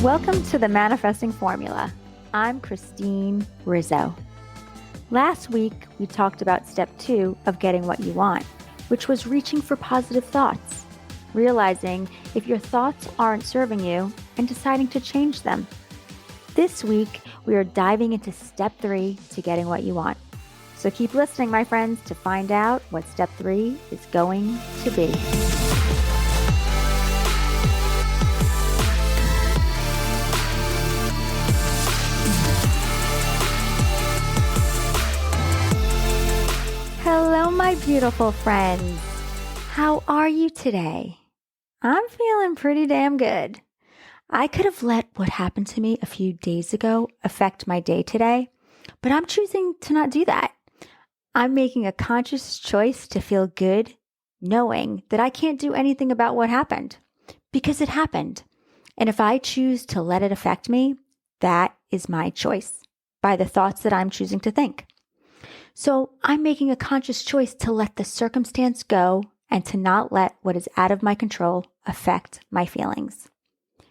Welcome to the Manifesting Formula. I'm Christine Rizzo. Last week, we talked about step 2 of getting what you want, which was reaching for positive thoughts, realizing if your thoughts aren't serving you and deciding to change them. This week, we are diving into step 3 to getting what you want. So keep listening, my friends, to find out what step 3 is going to be. Hello, my beautiful friends. How are you today? I'm feeling pretty damn good. I could have let what happened to me a few days ago affect my day today, but I'm choosing to not do that. I'm making a conscious choice to feel good, knowing that I can't do anything about what happened, because it happened. And if I choose to let it affect me, that is my choice, by the thoughts that I'm choosing to think. So I'm making a conscious choice to let the circumstance go and to not let what is out of my control affect my feelings.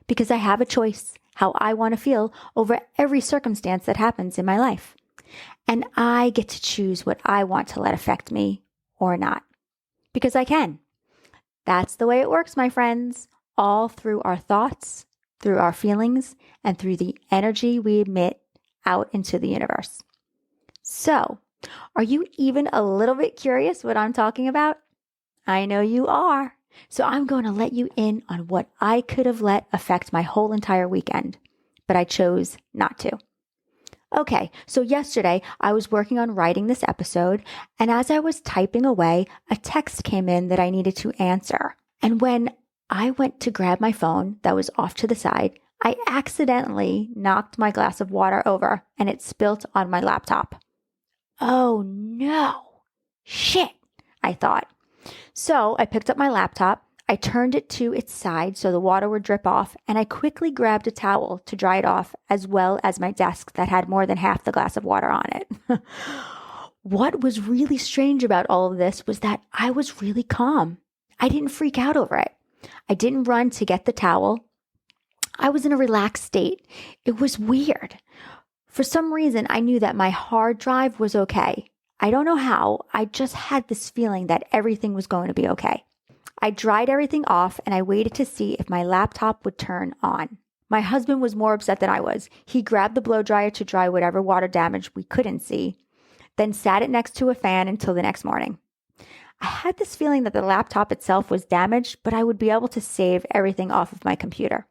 Because I have a choice how I want to feel over every circumstance that happens in my life. And I get to choose what I want to let affect me or not. Because I can. That's the way it works, my friends. All through our thoughts, through our feelings, and through the energy we emit out into the universe. So, are you even a little bit curious what I'm talking about? I know you are. So I'm going to let you in on what I could have let affect my whole entire weekend, but I chose not to. Okay, so yesterday I was working on writing this episode, and as I was typing away, a text came in that I needed to answer. And when I went to grab my phone that was off to the side, I accidentally knocked my glass of water over and it spilt on my laptop. Oh no, shit, I thought. So I picked up my laptop, I turned it to its side so the water would drip off, and I quickly grabbed a towel to dry it off, as well as my desk that had more than half the glass of water on it. What was really strange about all of this was that I was really calm. I didn't freak out over it. I didn't run to get the towel. I was in a relaxed state. It was weird. For some reason, I knew that my hard drive was okay. I don't know how, I just had this feeling that everything was going to be okay. I dried everything off and I waited to see if my laptop would turn on. My husband was more upset than I was. He grabbed the blow dryer to dry whatever water damage we couldn't see, then sat it next to a fan until the next morning. I had this feeling that the laptop itself was damaged, but I would be able to save everything off of my computer.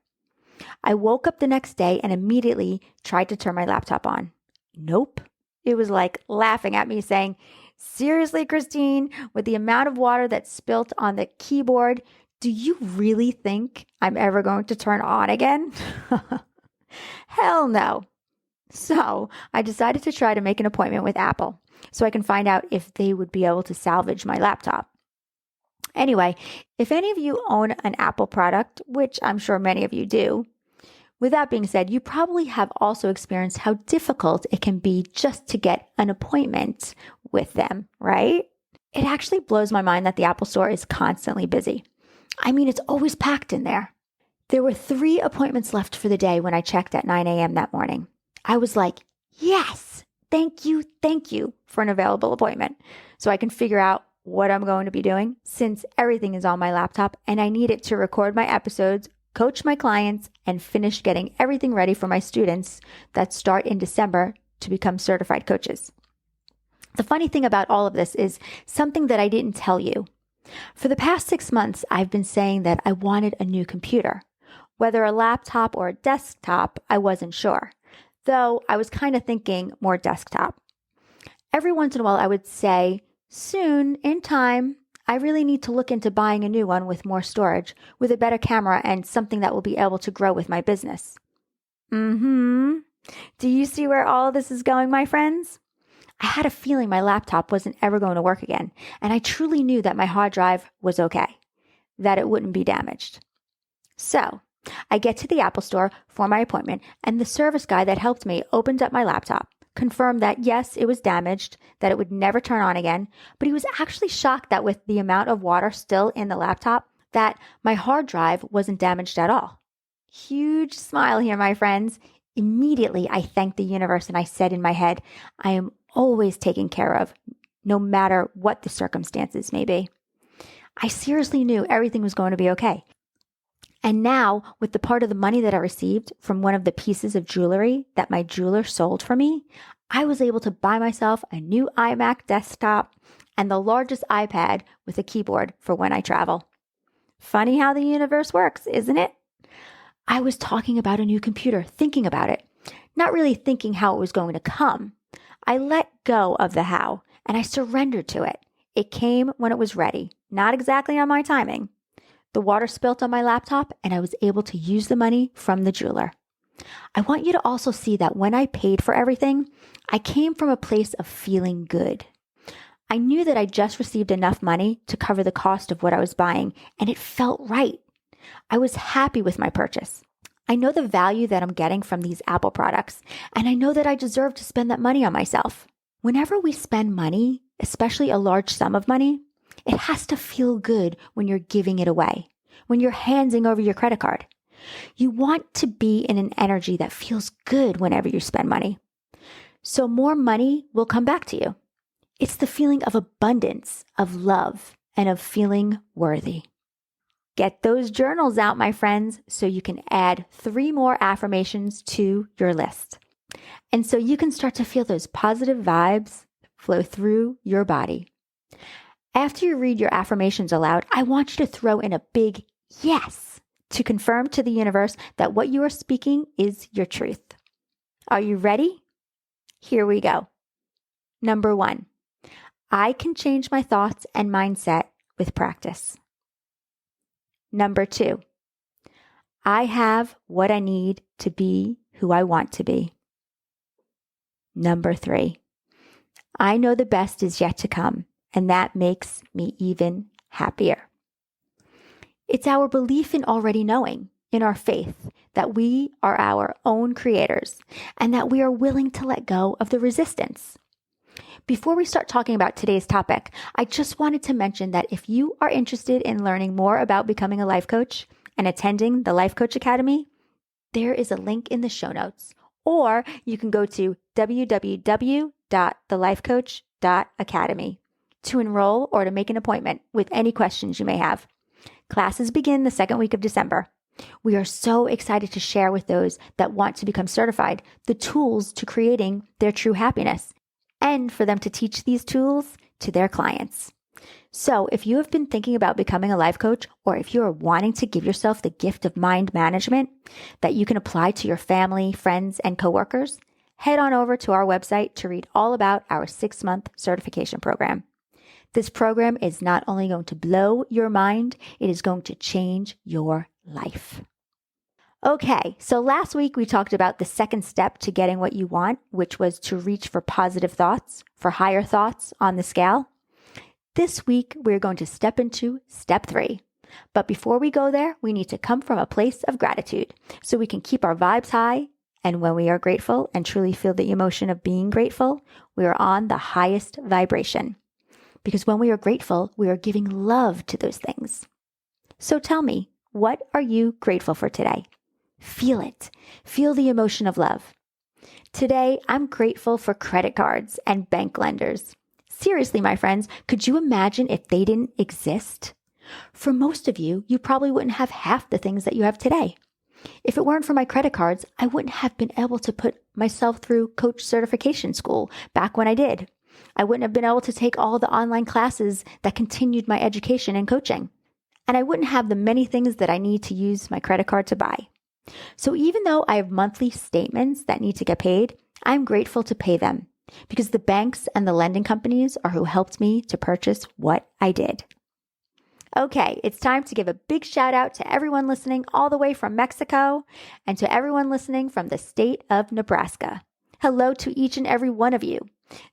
I woke up the next day and immediately tried to turn my laptop on. Nope. It was like laughing at me saying, "Seriously, Christine, with the amount of water that spilt on the keyboard, do you really think I'm ever going to turn on again?" Hell no. So I decided to try to make an appointment with Apple so I can find out if they would be able to salvage my laptop. Anyway, if any of you own an Apple product, which I'm sure many of you do, with that being said, you probably have also experienced how difficult it can be just to get an appointment with them, right? It actually blows my mind that the Apple Store is constantly busy. I mean, it's always packed in there. There were 3 appointments left for the day when I checked at 9 a.m. that morning. I was like, yes, thank you for an available appointment so I can figure out what I'm going to be doing since everything is on my laptop and I need it to record my episodes, coach my clients, and finish getting everything ready for my students that start in December to become certified coaches. The funny thing about all of this is something that I didn't tell you. For the past 6 months, I've been saying that I wanted a new computer. Whether a laptop or a desktop, I wasn't sure, though I was kind of thinking more desktop. Every once in a while, I would say, soon, in time, I really need to look into buying a new one with more storage, with a better camera and something that will be able to grow with my business. Do you see where all of this is going, my friends? I had a feeling my laptop wasn't ever going to work again, and I truly knew that my hard drive was okay, that it wouldn't be damaged. So, I get to the Apple Store for my appointment, and the service guy that helped me opened up my laptop, confirmed that yes, it was damaged, that it would never turn on again, but he was actually shocked that with the amount of water still in the laptop, that my hard drive wasn't damaged at all. Huge smile here, my friends. Immediately, I thanked the universe and I said in my head, I am always taken care of, no matter what the circumstances may be. I seriously knew everything was going to be okay. And now, with the part of the money that I received from one of the pieces of jewelry that my jeweler sold for me, I was able to buy myself a new iMac desktop and the largest iPad with a keyboard for when I travel. Funny how the universe works, isn't it? I was talking about a new computer, thinking about it, not really thinking how it was going to come. I let go of the how and I surrendered to it. It came when it was ready, not exactly on my timing. The water spilt on my laptop and I was able to use the money from the jeweler. I want you to also see that when I paid for everything, I came from a place of feeling good. I knew that I just received enough money to cover the cost of what I was buying, and it felt right. I was happy with my purchase. I know the value that I'm getting from these Apple products, and I know that I deserve to spend that money on myself. Whenever we spend money, especially a large sum of money, it has to feel good when you're giving it away, when you're handing over your credit card. You want to be in an energy that feels good whenever you spend money. So more money will come back to you. It's the feeling of abundance, of love, and of feeling worthy. Get those journals out, my friends, so you can add 3 more affirmations to your list. And so you can start to feel those positive vibes flow through your body. After you read your affirmations aloud, I want you to throw in a big yes to confirm to the universe that what you are speaking is your truth. Are you ready? Here we go. Number 1, I can change my thoughts and mindset with practice. Number 2, I have what I need to be who I want to be. Number 3, I know the best is yet to come, and that makes me even happier. It's our belief in already knowing, in our faith, that we are our own creators and that we are willing to let go of the resistance. Before we start talking about today's topic, I just wanted to mention that if you are interested in learning more about becoming a life coach and attending the Life Coach Academy, there is a link in the show notes, or you can go to www.thelifecoach.academy to enroll or to make an appointment with any questions you may have. Classes begin the second week of December. We are so excited to share with those that want to become certified the tools to creating their true happiness and for them to teach these tools to their clients. So if you have been thinking about becoming a life coach, or if you are wanting to give yourself the gift of mind management that you can apply to your family, friends, and coworkers, head on over to our website to read all about our 6-month certification program. This program is not only going to blow your mind, it is going to change your life. Okay, so last week we talked about the second step to getting what you want, which was to reach for positive thoughts, for higher thoughts on the scale. This week we're going to step into step 3. But before we go there, we need to come from a place of gratitude so we can keep our vibes high. And when we are grateful and truly feel the emotion of being grateful, we are on the highest vibration. Because when we are grateful, we are giving love to those things. So tell me, what are you grateful for today? Feel it. Feel the emotion of love. Today, I'm grateful for credit cards and bank lenders. Seriously, my friends, could you imagine if they didn't exist? For most of you, you probably wouldn't have half the things that you have today. If it weren't for my credit cards, I wouldn't have been able to put myself through coach certification school back when I did. I wouldn't have been able to take all the online classes that continued my education and coaching. And I wouldn't have the many things that I need to use my credit card to buy. So even though I have monthly statements that need to get paid, I'm grateful to pay them because the banks and the lending companies are who helped me to purchase what I did. Okay, it's time to give a big shout out to everyone listening all the way from Mexico and to everyone listening from the state of Nebraska. Hello to each and every one of you.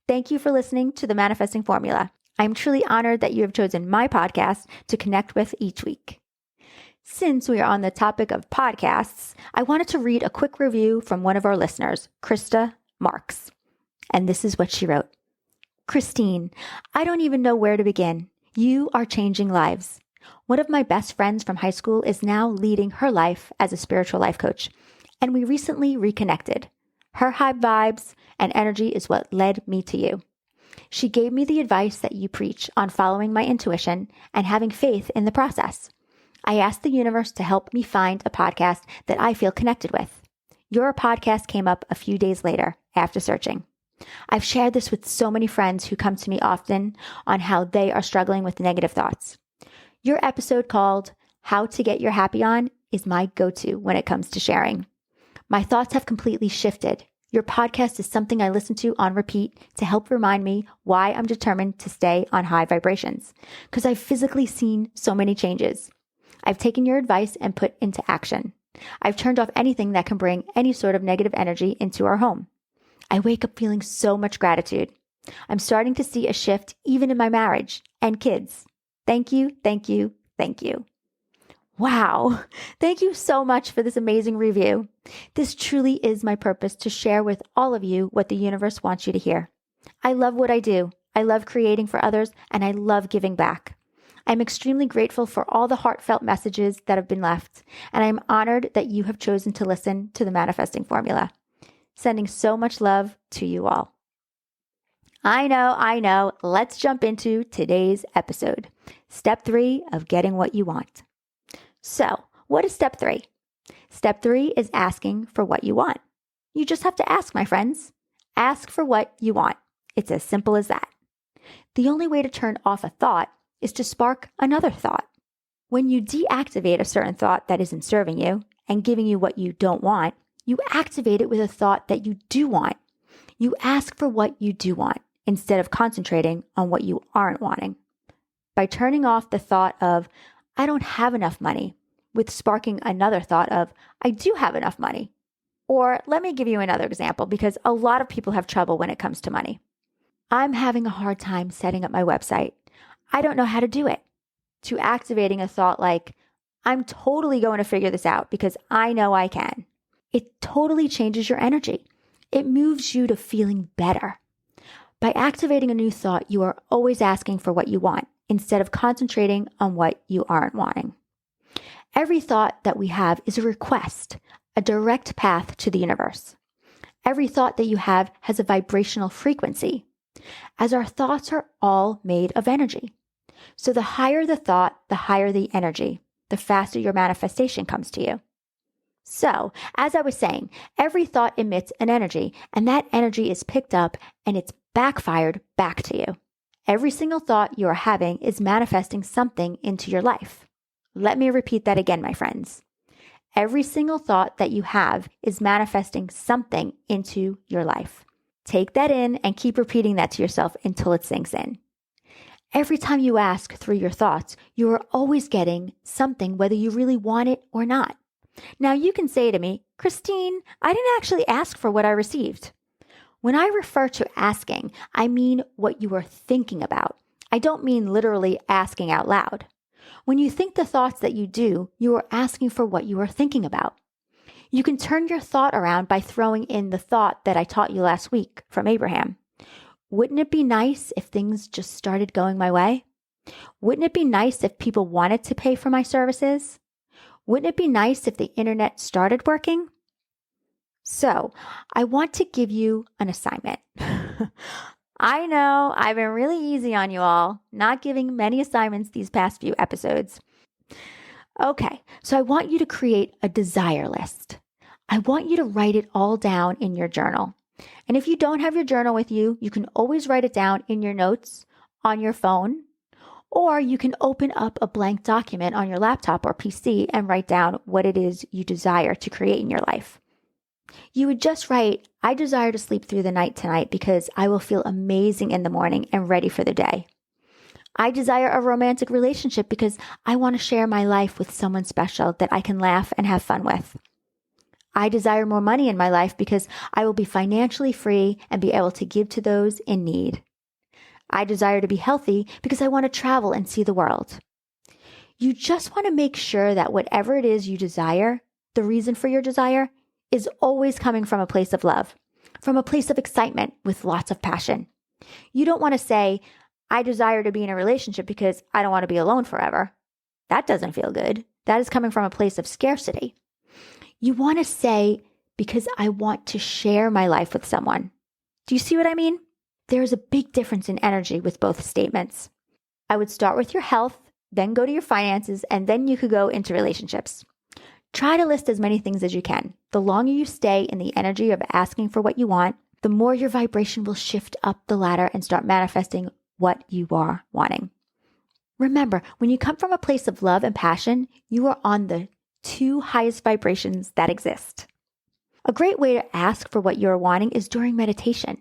Thank you for listening to the Manifesting Formula. I'm truly honored that you have chosen my podcast to connect with each week. Since we are on the topic of podcasts, I wanted to read a quick review from one of our listeners, Krista Marks. And this is what she wrote. Christine, I don't even know where to begin. You are changing lives. One of my best friends from high school is now leading her life as a spiritual life coach, and we recently reconnected. Her high vibes and energy is what led me to you. She gave me the advice that you preach on following my intuition and having faith in the process. I asked the universe to help me find a podcast that I feel connected with. Your podcast came up a few days later after searching. I've shared this with so many friends who come to me often on how they are struggling with negative thoughts. Your episode called How to Get Your Happy On is my go-to when it comes to sharing. My thoughts have completely shifted. Your podcast is something I listen to on repeat to help remind me why I'm determined to stay on high vibrations, because I've physically seen so many changes. I've taken your advice and put into action. I've turned off anything that can bring any sort of negative energy into our home. I wake up feeling so much gratitude. I'm starting to see a shift even in my marriage and kids. Thank you, thank you, thank you. Wow. Thank you so much for this amazing review. This truly is my purpose to share with all of you what the universe wants you to hear. I love what I do. I love creating for others, and I love giving back. I'm extremely grateful for all the heartfelt messages that have been left, and I'm honored that you have chosen to listen to the manifesting formula. Sending so much love to you all. I know. Let's jump into today's episode. Step 3 of getting what you want. So, what is step 3? Step 3 is asking for what you want. You just have to ask, my friends. Ask for what you want. It's as simple as that. The only way to turn off a thought is to spark another thought. When you deactivate a certain thought that isn't serving you and giving you what you don't want, you activate it with a thought that you do want. You ask for what you do want instead of concentrating on what you aren't wanting. By turning off the thought of, I don't have enough money, with sparking another thought of, I do have enough money. Or let me give you another example because a lot of people have trouble when it comes to money. I'm having a hard time setting up my website. I don't know how to do it. To activating a thought like, I'm totally going to figure this out because I know I can. It totally changes your energy. It moves you to feeling better. By activating a new thought, you are always asking for what you want instead of concentrating on what you aren't wanting. Every thought that we have is a request, a direct path to the universe. Every thought that you have has a vibrational frequency, as our thoughts are all made of energy. So the higher the thought, the higher the energy, the faster your manifestation comes to you. So, as I was saying, every thought emits an energy, and that energy is picked up and it's backfired back to you. Every single thought you are having is manifesting something into your life. Let me repeat that again, my friends. Every single thought that you have is manifesting something into your life. Take that in and keep repeating that to yourself until it sinks in. Every time you ask through your thoughts, you are always getting something whether you really want it or not. Now you can say to me, Christine, I didn't actually ask for what I received. When I refer to asking, I mean what you are thinking about. I don't mean literally asking out loud. When you think the thoughts that you do, you are asking for what you are thinking about. You can turn your thought around by throwing in the thought that I taught you last week from Abraham. Wouldn't it be nice if things just started going my way? Wouldn't it be nice if people wanted to pay for my services? Wouldn't it be nice if the internet started working? So, I want to give you an assignment. I know I've been really easy on you all, not giving many assignments these past few episodes. Okay, so I want you to create a desire list. I want you to write it all down in your journal. And if you don't have your journal with you, you can always write it down in your notes on your phone, or you can open up a blank document on your laptop or PC and write down what it is you desire to create in your life. You would just write, I desire to sleep through the night tonight because I will feel amazing in the morning and ready for the day. I desire a romantic relationship because I want to share my life with someone special that I can laugh and have fun with. I desire more money in my life because I will be financially free and be able to give to those in need. I desire to be healthy because I want to travel and see the world. You just want to make sure that whatever it is you desire, the reason for your desire, is always coming from a place of love, from a place of excitement with lots of passion. You don't want to say, I desire to be in a relationship because I don't want to be alone forever. That doesn't feel good. That is coming from a place of scarcity. You want to say, because I want to share my life with someone. Do you see what I mean? There is a big difference in energy with both statements. I would start with your health, then go to your finances, and then you could go into relationships. Try to list as many things as you can. The longer you stay in the energy of asking for what you want, the more your vibration will shift up the ladder and start manifesting what you are wanting. Remember, when you come from a place of love and passion, you are on the 2 highest vibrations that exist. A great way to ask for what you're wanting is during meditation.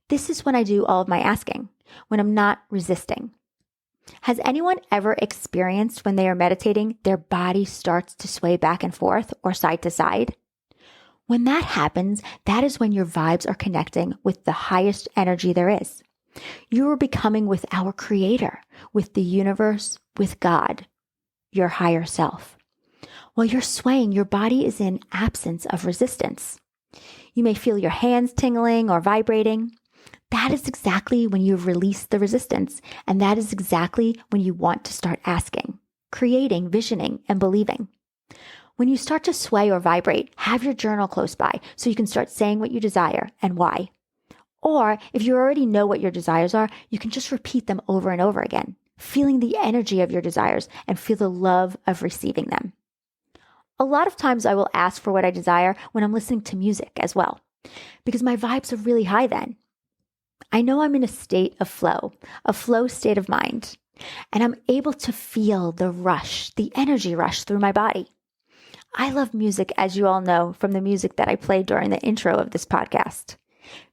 This is when I do all of my asking, when I'm not resisting. Has anyone ever experienced when they are meditating, their body starts to sway back and forth or side to side? When that happens, that is when your vibes are connecting with the highest energy there is. You are becoming with our Creator, with the universe, with God, your higher self. While you're swaying, your body is in absence of resistance. You may feel your hands tingling or vibrating. That is exactly when you've released the resistance, and that is exactly when you want to start asking, creating, visioning, and believing. When you start to sway or vibrate, have your journal close by so you can start saying what you desire and why. Or if you already know what your desires are, you can just repeat them over and over again, feeling the energy of your desires and feel the love of receiving them. A lot of times I will ask for what I desire when I'm listening to music as well, because my vibes are really high then. I know I'm in a state of flow, a flow state of mind, and I'm able to feel the rush, the energy rush through my body. I love music, as you all know, from the music that I played during the intro of this podcast.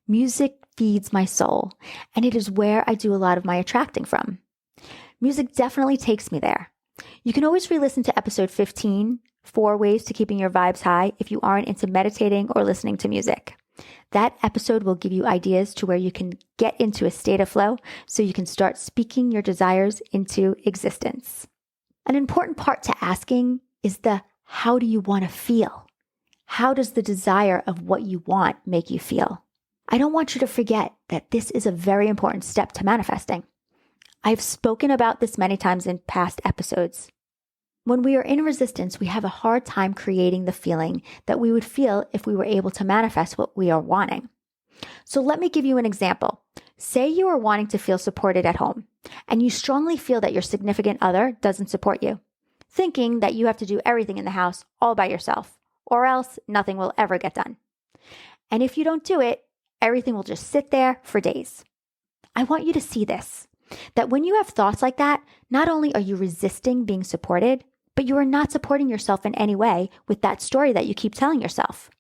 Music feeds my soul, and it is where I do a lot of my attracting from. Music definitely takes me there. You can always re-listen to episode 15, 4 Ways to Keeping Your Vibes High, if you aren't into meditating or listening to music. That episode will give you ideas to where you can get into a state of flow so you can start speaking your desires into existence. An important part to asking is the how do you want to feel? How does the desire of what you want make you feel? I don't want you to forget that this is a very important step to manifesting. I've spoken about this many times in past episodes. When we are in resistance, we have a hard time creating the feeling that we would feel if we were able to manifest what we are wanting. So let me give you an example. Say you are wanting to feel supported at home, and you strongly feel that your significant other doesn't support you, thinking that you have to do everything in the house all by yourself, or else nothing will ever get done. And if you don't do it, everything will just sit there for days. I want you to see this, that when you have thoughts like that, not only are you resisting being supported, but you are not supporting yourself in any way with that story that you keep telling yourself.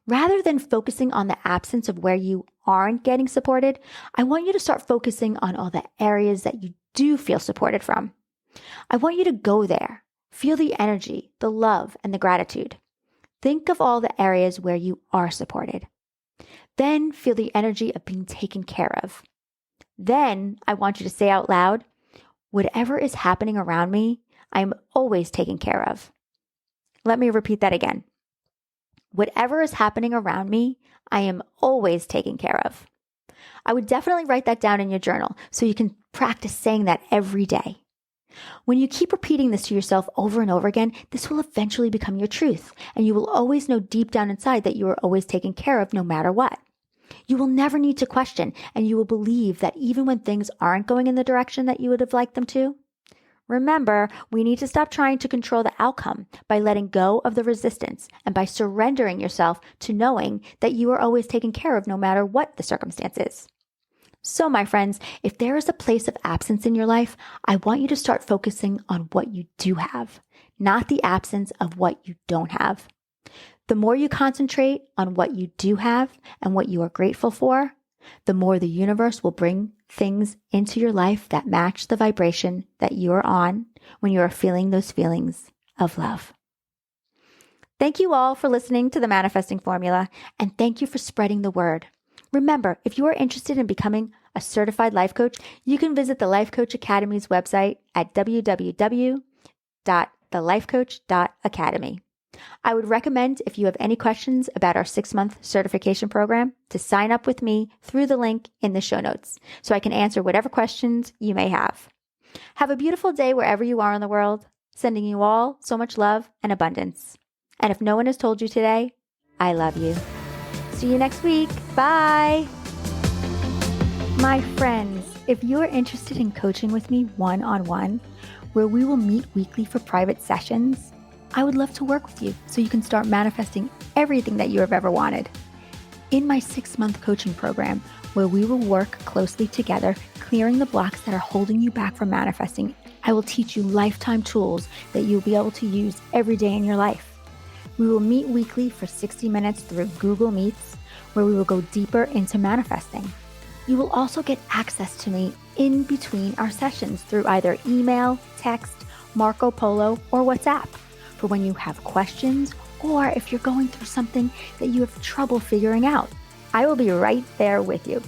Rather than focusing on the absence of where you aren't getting supported, I want you to start focusing on all the areas that you do feel supported from. I want you to go there, feel the energy, the love, and the gratitude. Think of all the areas where you are supported. Then feel the energy of being taken care of. Then I want you to say out loud, whatever is happening around me, I am always taken care of. Let me repeat that again. Whatever is happening around me, I am always taken care of. I would definitely write that down in your journal so you can practice saying that every day. When you keep repeating this to yourself over and over again, this will eventually become your truth, and you will always know deep down inside that you are always taken care of no matter what. You will never need to question, and you will believe that even when things aren't going in the direction that you would have liked them to. Remember, we need to stop trying to control the outcome by letting go of the resistance and by surrendering yourself to knowing that you are always taken care of no matter what the circumstance is. So, my friends, if there is a place of absence in your life, I want you to start focusing on what you do have, not the absence of what you don't have. The more you concentrate on what you do have and what you are grateful for, the more the universe will bring things into your life that match the vibration that you are on when you are feeling those feelings of love. Thank you all for listening to the Manifesting Formula, and thank you for spreading the word. Remember, if you are interested in becoming a certified life coach, you can visit the Life Coach Academy's website at www.thelifecoach.academy. I would recommend, if you have any questions about our 6-month certification program, to sign up with me through the link in the show notes so I can answer whatever questions you may have. Have a beautiful day wherever you are in the world. Sending you all so much love and abundance. And if no one has told you today, I love you. See you next week. Bye. My friends, if you are interested in coaching with me one-on-one, where we will meet weekly for private sessions, I would love to work with you so you can start manifesting everything that you have ever wanted. In my 6-month coaching program, where we will work closely together, clearing the blocks that are holding you back from manifesting, I will teach you lifetime tools that you'll be able to use every day in your life. We will meet weekly for 60 minutes through Google Meets, where we will go deeper into manifesting. You will also get access to me in between our sessions through either email, text, Marco Polo, or WhatsApp for when you have questions or if you're going through something that you have trouble figuring out. I will be right there with you.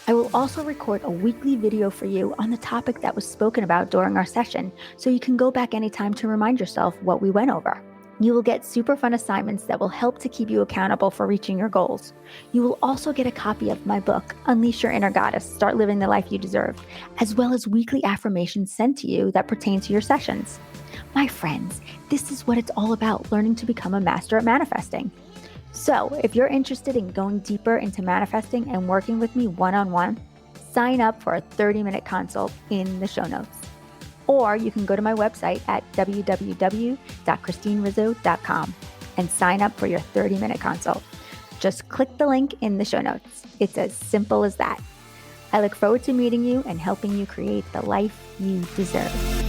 I will also record a weekly video for you on the topic that was spoken about during our session, so you can go back anytime to remind yourself what we went over. You will get super fun assignments that will help to keep you accountable for reaching your goals. You will also get a copy of my book, Unleash Your Inner Goddess, Start Living the Life You Deserve, as well as weekly affirmations sent to you that pertain to your sessions. My friends, this is what it's all about, learning to become a master at manifesting. So if you're interested in going deeper into manifesting and working with me one-on-one, sign up for a 30-minute consult in the show notes. Or you can go to my website at www.christinerizzo.com and sign up for your 30-minute consult. Just click the link in the show notes. It's as simple as that. I look forward to meeting you and helping you create the life you deserve.